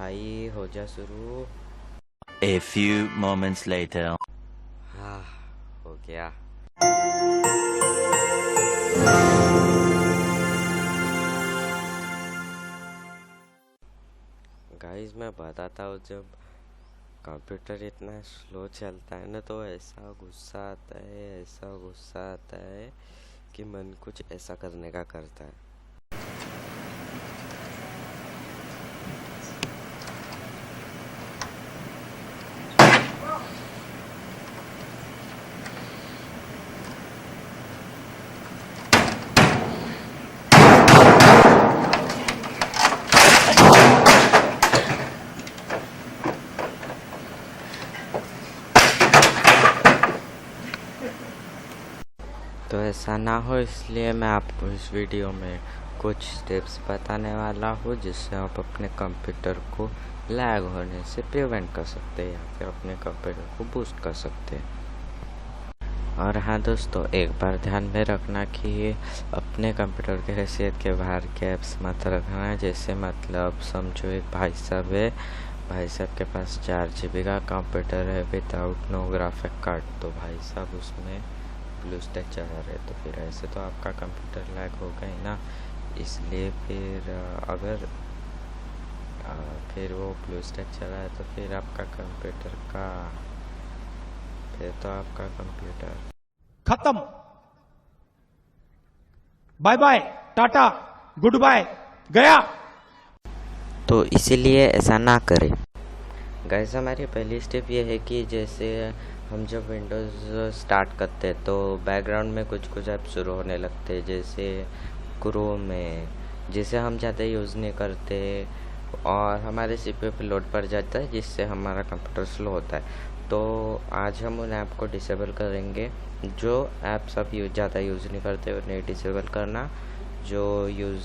भाई हो जा शुरू। A few moments later. हाँ, हो गया। गाइस मैं बताता हूँ, जब कंप्यूटर इतना स्लो चलता है ना तो ऐसा गुस्सा आता है कि मन कुछ ऐसा करने का करता है। तो ऐसा ना हो, इसलिए मैं आपको इस वीडियो में कुछ स्टेप्स बताने वाला हूँ जिससे आप अपने कंप्यूटर को लैग होने से प्रिवेंट कर सकते हैं या फिर अपने कंप्यूटर को बूस्ट कर सकते हैं। और हाँ दोस्तों, एक बार ध्यान में रखना कि अपने कंप्यूटर के हैसियत के बाहर के ऐप्स मत रखना। जैसे मतलब समझो एक भाई साहब है, भाई साहब के पास 4 GB का कंप्यूटर है विदाउट नो ग्राफिक कार्ड, तो भाई साहब उसमें ब्लूस्टैक चला रहे, तो फिर ऐसे तो आपका कंप्यूटर लैग होगा ही ना। इसलिए फिर अगर फिर वो ब्लूस्टैक चला है तो फिर आपका कंप्यूटर खत्म। Bye bye, tata, goodbye, गया। तो इसीलिए ऐसा ना करें। गाइस हमारी पहली स्टेप ये है कि जैसे हम जब विंडोज़ स्टार्ट करते हैं तो बैकग्राउंड में कुछ ऐप शुरू होने लगते हैं, जैसे क्रोम में, जिसे हम ज़्यादा यूज़ नहीं करते और हमारे CPU पे लोड पड़ जाता है जिससे हमारा कंप्यूटर स्लो होता है। तो आज हम उन ऐप को डिसेबल करेंगे। जो ऐप्स आप ज़्यादा यूज़ नहीं करते उन्हें डिसेबल करना, जो यूज़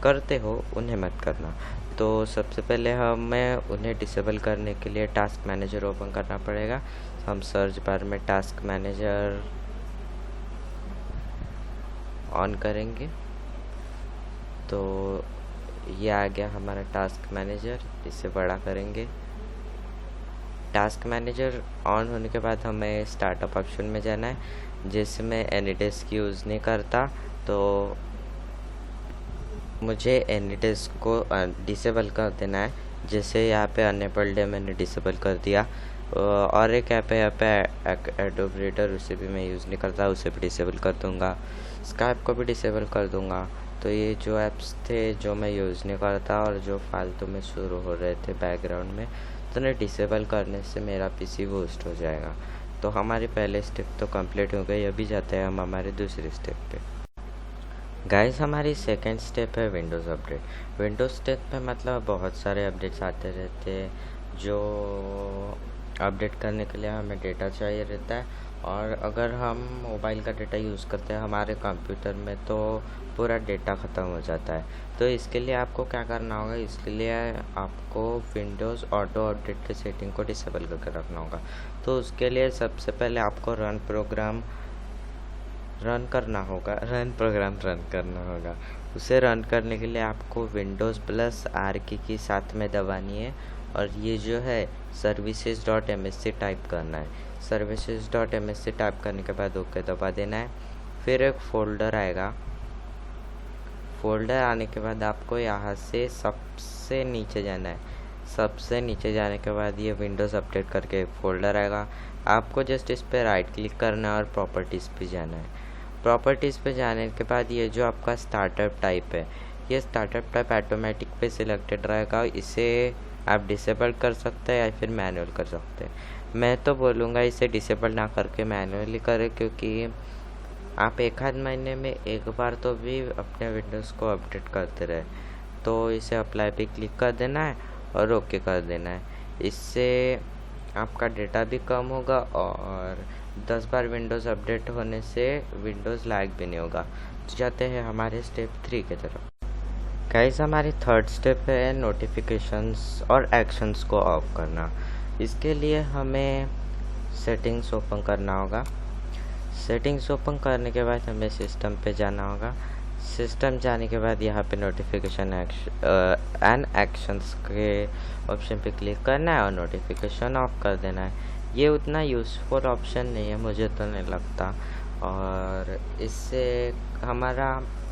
करते हो उन्हें मत करना। तो सबसे पहले हमें उन्हें डिसेबल करने के लिए टास्क मैनेजर ओपन करना पड़ेगा। हम सर्च बार में टास्क मैनेजर ऑन करेंगे तो ये आ गया हमारा टास्क मैनेजर। इसे बड़ा करेंगे। टास्क मैनेजर ऑन होने के बाद हमें स्टार्टअप ऑप्शन में जाना है। जैसे मैं एनीडेस्क यूज़ नहीं करता तो मुझे एनीडेस्क को डिसेबल कर देना है। जैसे यहाँ पे अनेबल डे मैंने डिसेबल कर दिया। और एक ऐप है यहाँ पे एडोब रीडर, उसे भी मैं यूज़ नहीं करता, उसे भी डिसेबल कर दूँगा। स्काइप को भी डिसेबल कर दूँगा। तो ये जो ऐप्स थे जो मैं यूज़ नहीं करता और जो फालतू में शुरू हो रहे थे बैकग्राउंड में, तो उन्हें डिसेबल करने से मेरा PC बूस्ट हो जाएगा। तो हमारी पहले स्टेप तो कंप्लीट हो गई। अभी जाते हैं हम हमारी दूसरी स्टेप पे। गाइस हमारी सेकंड स्टेप है विंडोज़ अपडेट। विंडोज़ स्टेप पे मतलब बहुत सारे अपडेट्स आते रहते हैं, जो अपडेट करने के लिए हमें डेटा चाहिए रहता है। और अगर हम मोबाइल का डेटा यूज़ करते हैं हमारे कंप्यूटर में तो पूरा डेटा ख़त्म हो जाता है। तो इसके लिए आपको क्या करना होगा, इसके लिए आपको विंडोज़ ऑटो अपडेट की सेटिंग को डिसेबल करके रखना होगा। तो उसके लिए सबसे पहले आपको रन प्रोग्राम रन करना होगा। उसे रन करने के लिए आपको विंडोज़ प्लस R की साथ में दबानी है और ये जो है services.msc टाइप करना है। services.msc टाइप करने के बाद ओके दबा देना है। फिर एक फ़ोल्डर आएगा। फ़ोल्डर आने के बाद आपको यहाँ से सबसे नीचे जाना है। सबसे नीचे जाने के बाद ये विंडोज़ अपडेट करके एक फ़ोल्डर आएगा। आपको जस्ट इस पर राइट क्लिक करना है और प्रॉपर्टीज़ पे जाना है। प्रॉपर्टीज़ पे जाने के बाद ये जो आपका स्टार्टअप टाइप है, ये स्टार्टअप टाइप ऑटोमेटिक पे सिलेक्टेड रहेगा। इसे आप डिसेबल कर सकते हैं या फिर मैनुअल कर सकते हैं। मैं तो बोलूँगा इसे डिसेबल ना करके मैनुअली करें, क्योंकि आप एक आध महीने में एक बार तो भी अपने विंडोज़ को अपडेट करते रहे। तो इसे अप्लाई पे क्लिक कर देना है और ओके कर देना है। इससे आपका डेटा भी कम होगा और 10 बार विंडोज़ अपडेट होने से विंडोज़ लैग भी नहीं होगा। तो जाते हैं हमारे स्टेप 3 की तरफ। गाइस हमारी थर्ड स्टेप है नोटिफिकेशंस और एक्शंस को ऑफ करना। इसके लिए हमें सेटिंग्स ओपन करना होगा। सेटिंग्स ओपन करने के बाद हमें सिस्टम पे जाना होगा। सिस्टम जाने के बाद यहाँ पे नोटिफिकेशन एंड एक्शंस के ऑप्शन पे क्लिक करना है और नोटिफिकेशन ऑफ कर देना है। ये उतना यूज़फुल ऑप्शन नहीं है, मुझे तो नहीं लगता, और इससे हमारा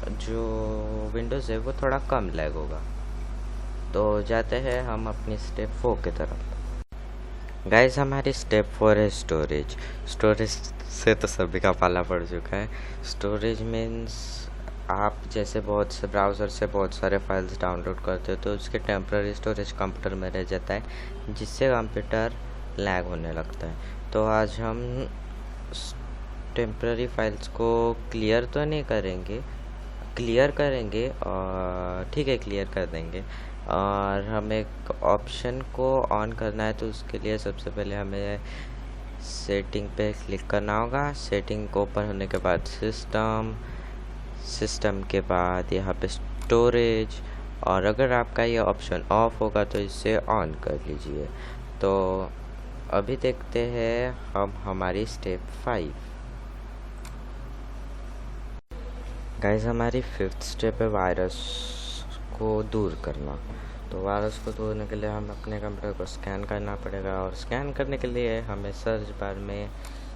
जो विंडोज़ है वो थोड़ा कम लैग होगा। तो जाते हैं हम अपनी स्टेप 4 की तरफ। गाइस, हमारी स्टेप 4 है स्टोरेज। स्टोरेज से तो सभी का पाला पड़ चुका है। स्टोरेज मीन्स आप जैसे बहुत से ब्राउज़र से बहुत सारे फाइल्स डाउनलोड करते हो तो उसके टेम्पररी स्टोरेज कंप्यूटर में रह जाता है, जिससे कंप्यूटर लैग होने लगता है। तो आज हम टेम्पररी फाइल्स को क्लियर तो नहीं करेंगे, क्लियर करेंगे और ठीक है क्लियर कर देंगे। और हमें एक ऑप्शन को ऑन करना है, तो उसके लिए सबसे पहले हमें सेटिंग पे क्लिक करना होगा। सेटिंग को ओपन होने के बाद सिस्टम के बाद यहाँ पे स्टोरेज, और अगर आपका ये ऑप्शन ऑफ होगा तो इसे ऑन कर लीजिए। तो अभी देखते हैं हम हमारी स्टेप 5। गाइस, हमारी 5th स्टेप है वायरस को दूर करना। तो वायरस को दूर करने के लिए हमें अपने कंप्यूटर को स्कैन करना पड़ेगा, और स्कैन करने के लिए हमें सर्च बार में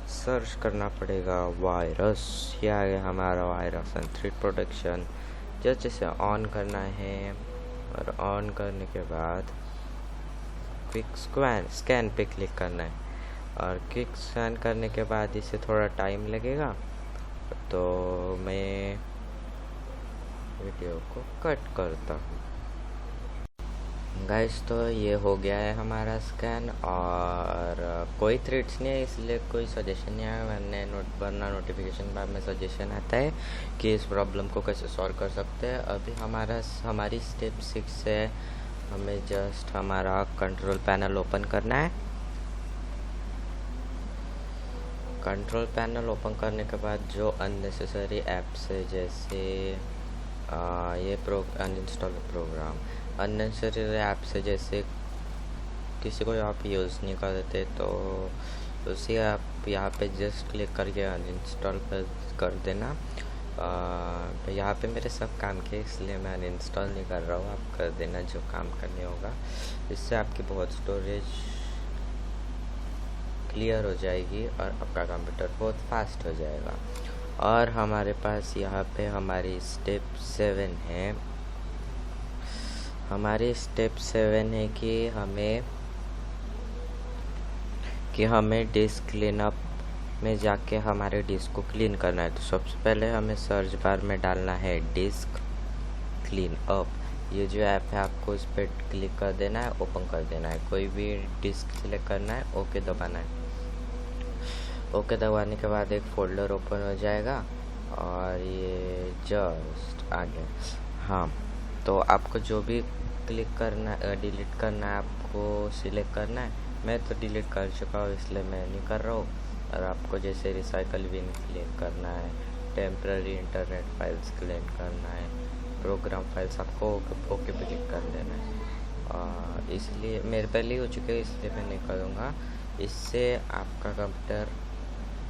सर्च करना पड़ेगा वायरस। यह आ गया हमारा virus and threat protection. Just इसे ऑन करना है, और ऑन करने के बाद क्विक स्कैन पे क्लिक करना है, और क्विक स्कैन करने के बाद इसे थोड़ा टाइम लगेगा। तो मैं वीडियो को कट करता हूँ। गाइस, तो ये हो गया है हमारा स्कैन, और कोई थ्रेड्स नहीं है, इसलिए कोई सजेशन नहीं आया। वरना नोटिफिकेशन बार में सजेशन आता है कि इस प्रॉब्लम को कैसे सॉल्व कर सकते हैं। अभी हमारी स्टेप 6 है। हमें जस्ट हमारा कंट्रोल पैनल ओपन करना है। कंट्रोल पैनल ओपन करने के बाद जो अननेसेसरी ऐप्स है, जैसे ये अनइंस्टॉल प्रोग्राम, अननेसेसरी ऐप्स है, जैसे किसी को आप यूज़ नहीं कर देते तो उसी आप यहाँ पे जस्ट क्लिक करके अनइंस्टॉल कर देना। तो यहाँ पे मेरे सब काम के, इसलिए मैं अनइंस्टॉल नहीं कर रहा हूँ। आप कर देना जो काम करने होगा, इससे आपकी बहुत स्टोरेज क्लियर हो जाएगी और आपका कंप्यूटर बहुत फास्ट हो जाएगा। और हमारे पास यहाँ पे हमारी स्टेप 7 है। हमारी स्टेप 7 है कि हमें डिस्क क्लीनअप में जाके हमारे डिस्क को क्लीन करना है। तो सबसे पहले हमें सर्च बार में डालना है डिस्क क्लीनअप। ये जो ऐप है, आपको इस पर क्लिक कर देना है, ओपन कर देना है। कोई भी डिस्क सिलेक्ट करना है, ओके दबाना है। ओके दबाने के बाद एक फोल्डर ओपन हो जाएगा, और ये जस्ट आ गया। हाँ, तो आपको जो भी क्लिक करना डिलीट करना है, आपको सिलेक्ट करना है। मैं तो डिलीट कर चुका हूँ, इसलिए मैं नहीं कर रहा हूँ। और आपको जैसे रिसाइकल बिन क्लीन करना है, टेम्पररी इंटरनेट फाइल्स क्लीन करना है, प्रोग्राम फाइल्स, आपको ओके पे क्लिक कर देना है। इसलिए मेरे पहले ही हो चुके हैं, इसलिए मैं नहीं करूँगा। इससे आपका कंप्यूटर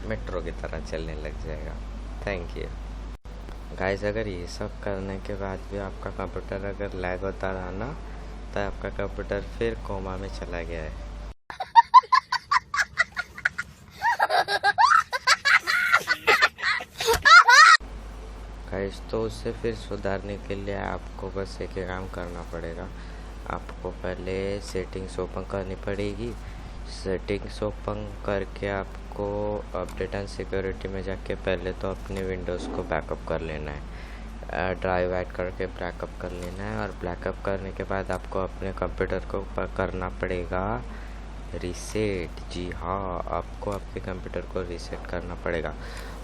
मेट्रो की तरह चलने लग जाएगा। Thank you guys. अगर ये सब करने के बाद भी आपका कंप्यूटर अगर लैग होता रहा ना, तो आपका कंप्यूटर फिर कोमा में चला गया है। गाइस, तो उससे फिर सुधारने के लिए आपको बस एक ही काम करना पड़ेगा। आपको पहले सेटिंग्स ओपन करनी पड़ेगी। सेटिंग्स ओपन करके आपको अपडेट एंड सिक्योरिटी में जाके पहले तो अपने विंडोज़ को बैकअप कर लेना है। ड्राइव ऐड करके बैकअप कर लेना है, और बैकअप करने के बाद आपको अपने कंप्यूटर को करना पड़ेगा रीसेट। जी हाँ, आपको आपके कंप्यूटर को रीसेट करना पड़ेगा।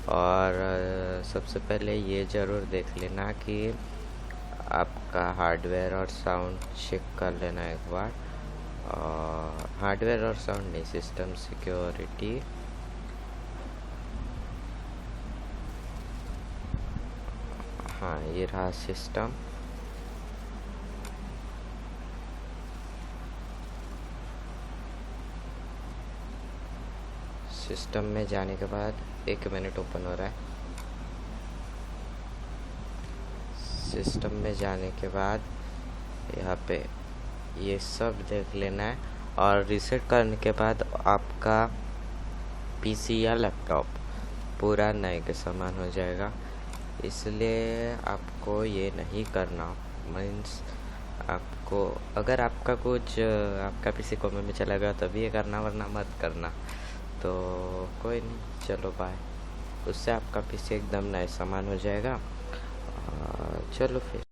और सबसे पहले ये ज़रूर देख लेना कि आपका हार्डवेयर और साउंड चेक कर लेना एक बार। हार्डवेयर और साउंड नहीं, सिस्टम सिक्योरिटी। हाँ, ये रहा सिस्टम। सिस्टम में जाने के बाद 1 मिनट ओपन हो रहा है। सिस्टम में जाने के बाद यहाँ पे ये सब देख लेना है, और रीसेट करने के बाद आपका पीसी या लैपटॉप पूरा नए के समान हो जाएगा। इसलिए आपको ये नहीं करना, मीन्स आपको अगर आपका पीसी कोमे में चला गया तभी ये करना, वरना मत करना। तो कोई नहीं, चलो बाय। उससे आपका पीसी एकदम नए समान हो जाएगा। चलो फिर।